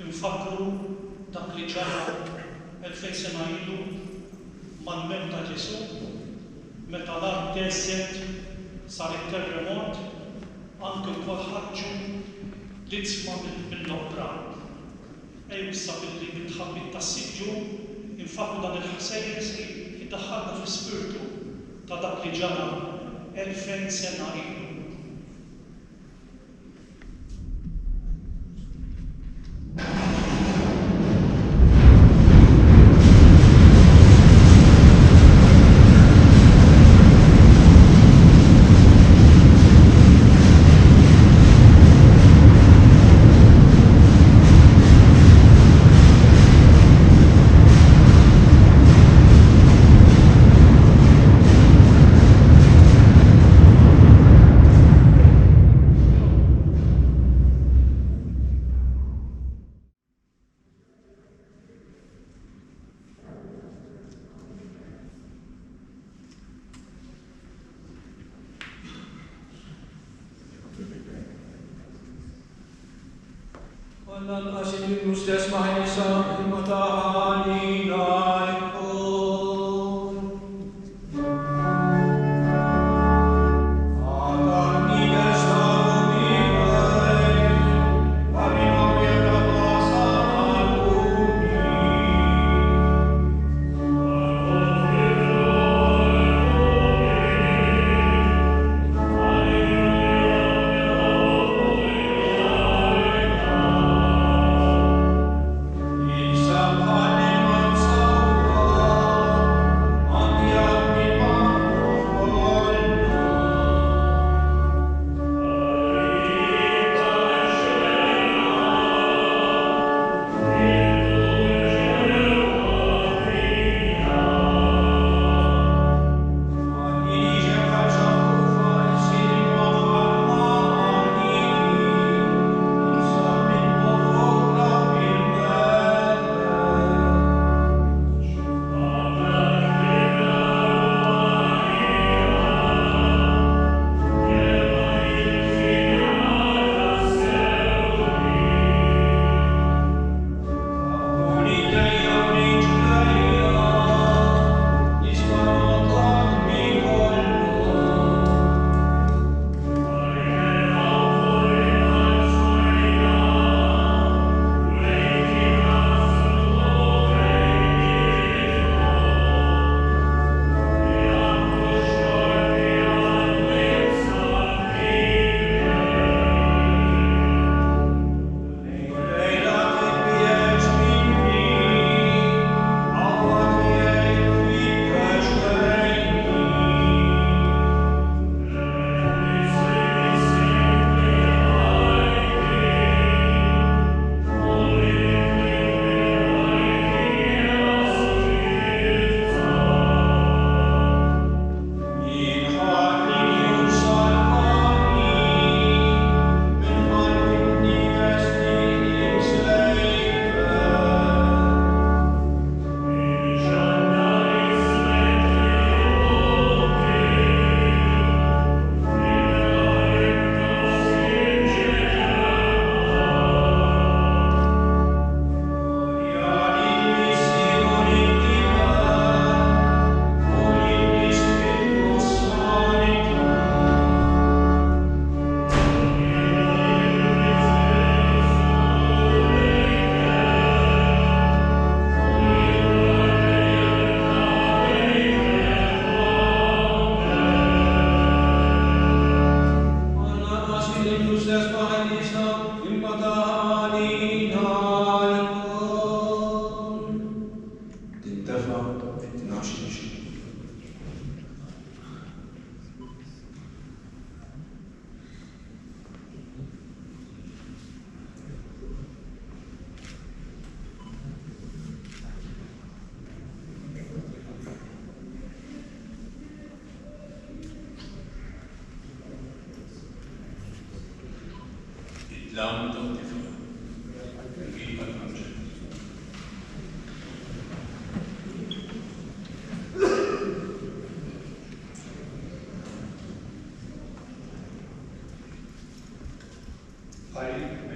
Infakru dak li ġara 2000 sena ilu mal-mem ta' Ġesu, meta l-art desset sar it-terremot, anke wkoll ħaġġu l-itzma mill-oqra. Issa billi bitħabbit tas-siġġu, infakru dan il-ħsejjes li jiddaħħalna fl-ispirtu ta' dak li ġara 2000 sena ilu.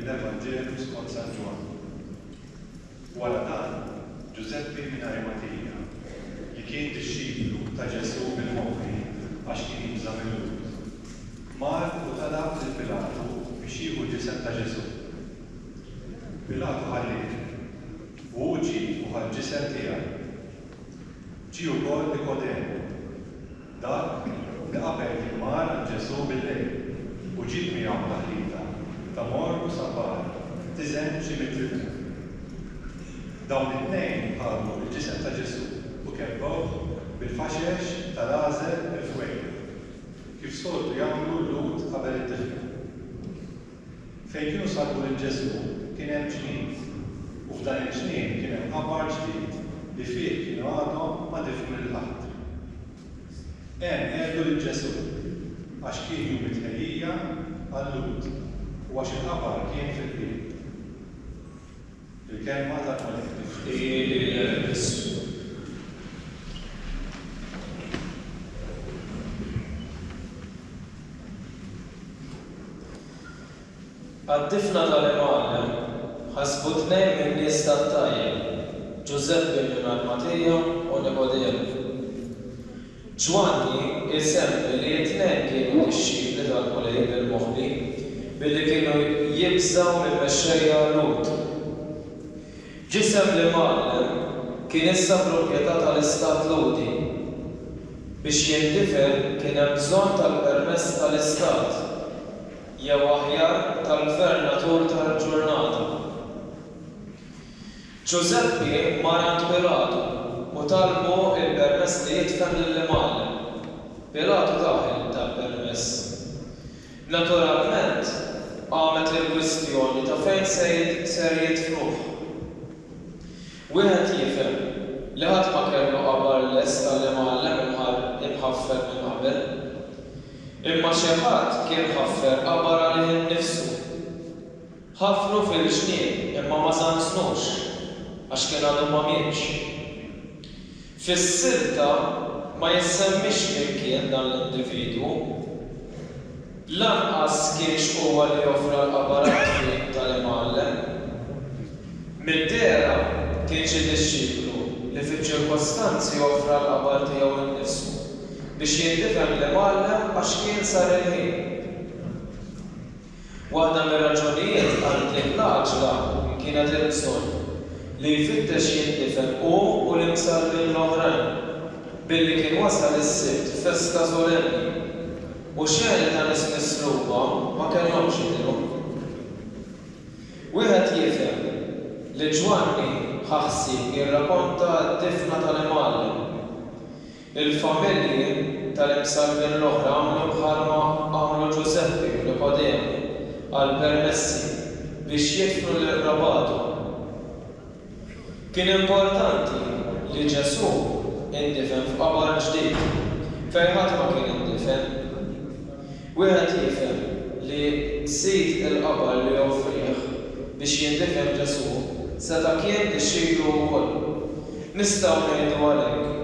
mill-Evanġelju skont San Ġwan. Wara dan, Giuseppe minn Arimatea, li kien disċiplu ta' Ġesu bil-moħħi għax kien jinżamm il-lut, mar u talab lil Pilatu biex jieħu l-ġisem ta' Ġesu. Pilatu ħallih u ġie u ħall ġisem tiegħu. Ġie wkoll Nikodemu, dak li qabel mar għand Ġesu bil-lejl u ġiet miegħu taħlita ta' mor u sabbar tiżen xi mit-triq. Dawn it-tnejn ħarbu l-ġisem ta' Ġesu u kebbgħuh bil-faxex tal-għażel il-fwejl, kif soltu jagħmlu l-lut qabel id-difna. Fejn kienu sarbu lil Ġesu kien hemm ġnien, u f'dan il-ġnien kien hemm qabbar ġdid li fih kienu għadhom ma difnu l-ħadd. Hemm għedu lil Ġesu għax kien jum it-tħejjija għall-lut u għax il-qabbar kien fil-qrib. Il-kelma ta' kollettiv. Għad-difna tal-Imgħallem ħasbu tnejn min-nies tat-tajjeb, Giuseppe minn Arimatea u Nikodemu. Ġwanni isemmi li t-tnejn kienu disċipli tal-Mulej bil-moħħi billi kienu jibżgħu mill-mexxejja Lut. Ġisem l-Imgħallem kien issa proprjetà tal-Istat Ludi. Biex jindifel kien hemm bżonn tal-permess tal-Istat jew aħjar tal-Gvernatur tal-ġurnata. Giuseppe mar għand Pilatu u talbu il-permess li jidfen lill-Imgħallem. Pilatu taħel tal-permess. Naturalment, għamet il-kwistjoni ta' fejn ser jidfnuh. Wieħed jifhem li ħadd ma kellu qabbar lest tal-Imgħallem imħaffer minn qabel. Imma xi ħadd kien ħaffer qabbar għalih innifsu. Ħaffru fil-ġnien imma ma żansnux għax kien għadu ma mietx. Fis-silta ma jissemmix min kien dan l-individwu. Lanqas kienx huwa li joffra l-qabbar tal-Imgħallem. Mid-dera kienx id-disċiplu li fiċ-ċirkostanzi joffra l-qabbar tiegħu innifsu biex jindifhem l-Imgħallem għax kien sar il-ħin. Waħda mir-raġunijiet għal din l-għaġla kienet il-bżonn li jfittex jindifhem hu u l-imsarrin l-oħrajn billi kien wasal is-sibt festa solenni u xejn ta' nies misluba ma kellhomx jidhru. Wieħed jifhem li Ġwanni ħaħsib jirrakkonta d-difna tal-Imgħallem. Il-familji tal-imsarrin l-oħra għamlu bħalma għamlu Giuseppe u Nikodemu għall-permessi biex jidfnu l-rabatu. Kien importanti li Ġesu indifhem f'qabbar ġdid fejn ħadd ma kien indifhem. Wieħed jifhem li sit il-qabbar li joffrih biex jindifhem Ġesu seta' kien disċiplu wkoll. Nistgħu ngħidu għalhekk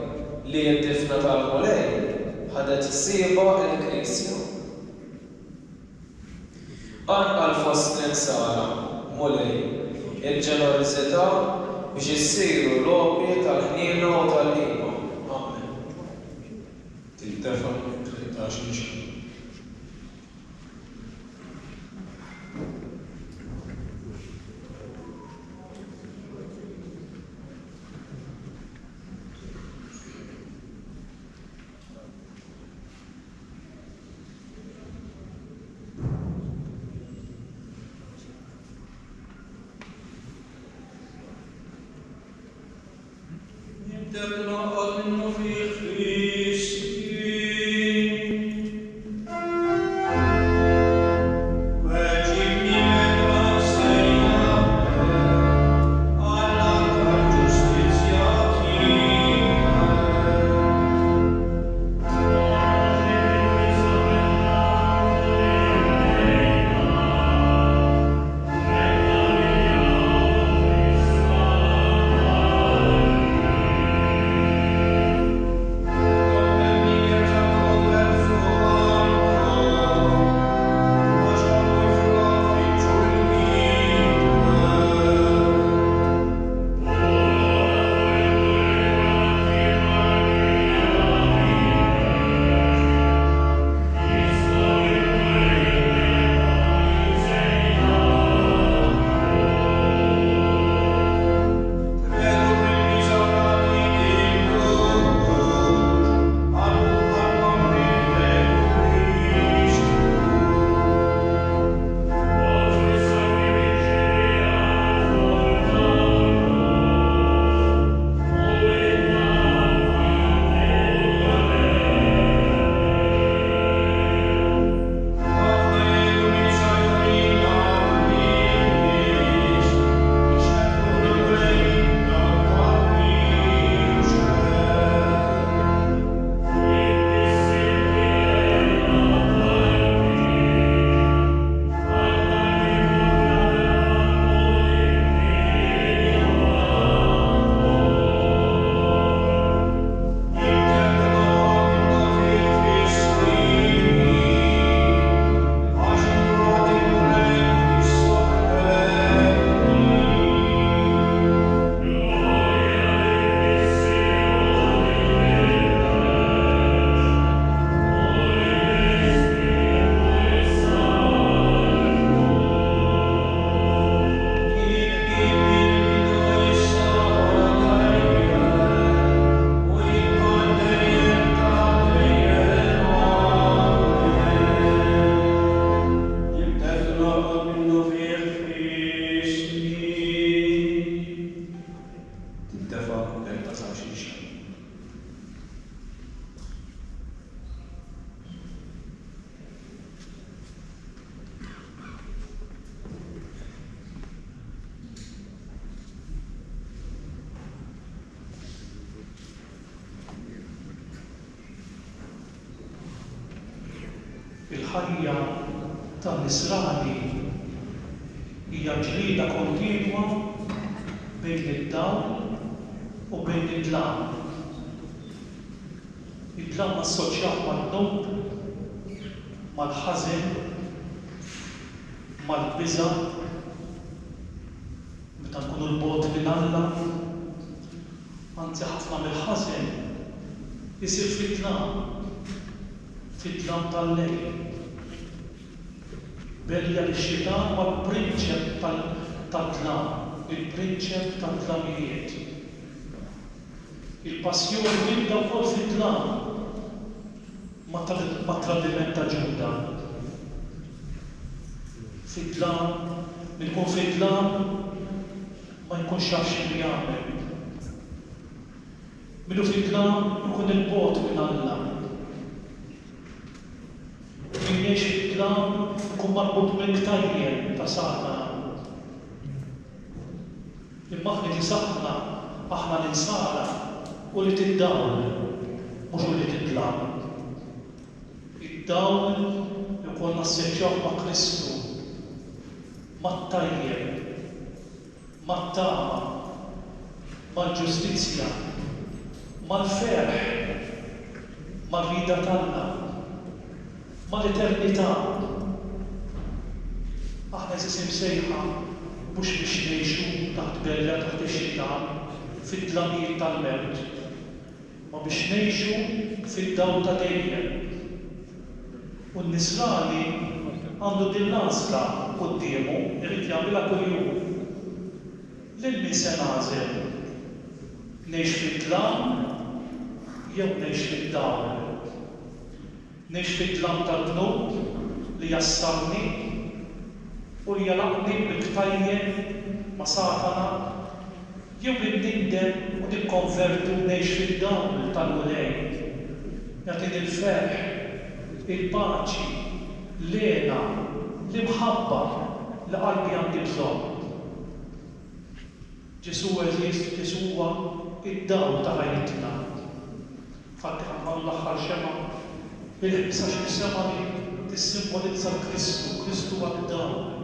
li d-difna tal-Mulej ħadet sieba l-Knisja. Anqal fost l-insara Mulej il-ġenerożità biex issiru l-opri tal-ħniena u tal-ħima. Amen. Tintefa' 13. il-ħajja tan-Nisrani hija ġlieda kontinwa bejn id-dawl u bejn id-dlam. Id-dlam assoċjat mal-nob, mal-ħażen, mal-biża', meta nkunu l-bogħod minn Alla, anzi ħafna mill-ħażen isir fid-dlam tal-lejl. Belja l-xitan huwa l-prinċep tad-dlam, il-prinċep tad-dlamijiet. Il-passjoni tibda wkoll fid-dlam ma' tradiment ta' Ġuda. Fid-dlam, min ikun fid-dlam ma jkunx jaf x'inhu jagħmel. Minnu fid-dlam ikun il-bogħod minn Alla. Min jgħix fid-dlam ikun marbut mill-ktajjen ta' Satana. Imma aħna tisaħħna, aħna ninsara u li tiddawl, mhux u li tidlam. Id-dawl ikun nasseċjaw ma' Kristu, mat-tajjeb, mat-tama, mal-ġustizzja, mal-ferħ, mal-rida tagħna, mal-eternità. Aħna eżis imsejħa mhux biex ngħixu taħt bella taħt ix-xitan fid-dlamijiet tal-mewt, ma biex ngħixu fid-dawl ta' dejjem. U n-Nisrani għandu din l-għażla qudiemu irid jagħmilha kuljum. Lil min se nagħżel ngħix fid-dlam jew ngħix fid-dawl. Ngħix fid-dlam tal-bnub li jassarni u jalaqni bil-ktajjen ma' Satana, jew li nindem u nikkonvertu ngħix fid-dawl tal-mulej. Jagħtini l-ferħ, il-paċi, l-għena, l-imħabba li qalbi għandi bżonn. Ġesu eżist, Ġesu huwa id-dawl ta' ħajjitna. Fatti ħanħallu l-aħħar xema bil-15 sema li tissimbolizza l-Kristu, Kristu huwa id-dawl.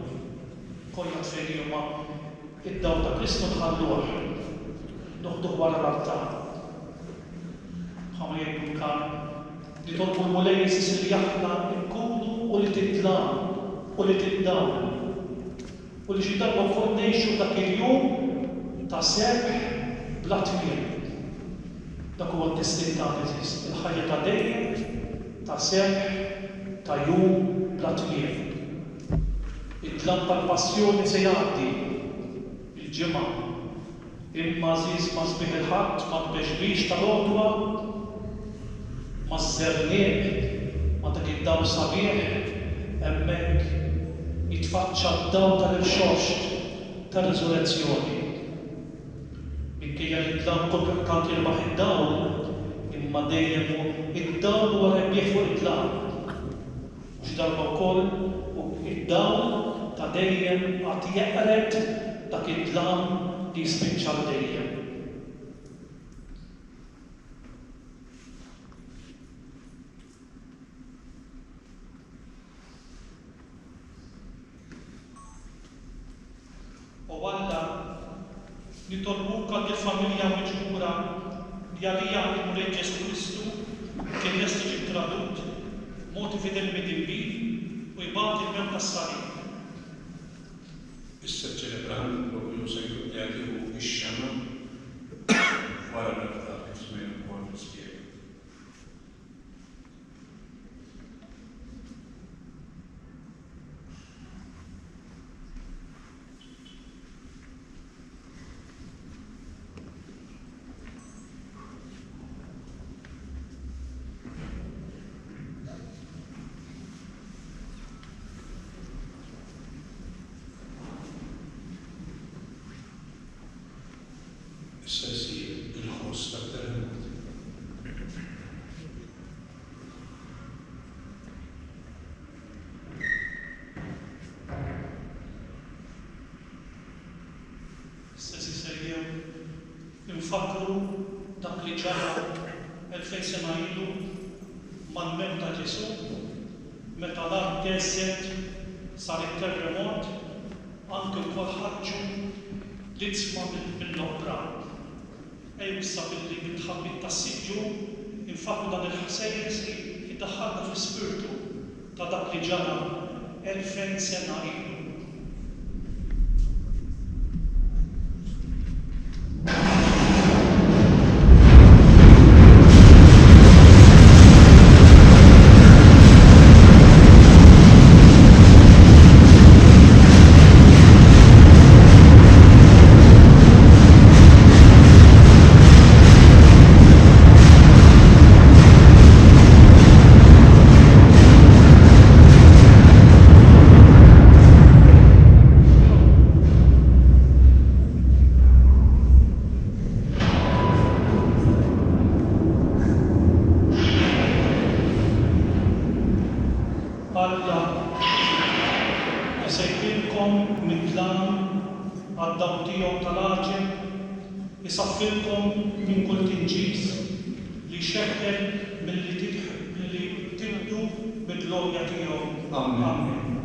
Kollha tfejn huma id-dawl ta' Kristu nħalluh, noħduh wara l-altar. Ħamli jgħidu kan li tolbu l-mulejjes li aħna nkunu u li tidlam u li tiddawl. U li xi darba wkoll ngħixu dak il-jum ta' sebħ bla tmiem. Dak huwa d-destin ta' eżist, il-ħajja ta' dejjem, ta' sebħ, ta' jum bla tmiem. Id-dlam tal-passjoni se jgħaddi il-ġimgħa. Imma żiż ma sbieħ il-ħadd ma tbeġbix tal-għodwa, ma s-żerniq, ma dak id-dawl sabiħ, hemmhekk jitfaċċa d-dawl tal-irxoxt tar-riżurezzjoni. Minkejja li d-dlam tant jirbaħ id-dawl, imma dejjem id-dawl huwa rebbieħ fuq id-dlam. Mhux darba wkoll id-dawl ta' dejjem għad jeqret dak id-dlam li jispiċċa dejjem. U Alla nitolbuk għal il-familja miġbura li għalija il-Mulej Ġesu Kristu kien lesti ġib tradut, moti fidel midimbi u jibgħat il-mewt tas-salim. Issa ċelebrant propju se jgħidu ix-xema wara l-aktar ismejn ukoll nispjega. Issa jsir il-ħoss tat-terremot. Issa sejjew infakru dak li ġara 2000 sena ilu mal-mewt ta' Ġesu meta l-art teżżet sar it-terremot, anke wkoll ħarġu l-itzma mill-oħra. Ejja issa billi bitħabbit tas-siġġu infakku dan il-ħsejjes li jiddaħħalna fl-ispirtu ta' dak li ġara 2000 sena ilu. Alla isejbilkom mid-dlam għad-dawn tiegħu tal-aġel, isaffilkom minn kull tinġis li xeħħel milli tibdu bil-glorja tiegħu. Amen.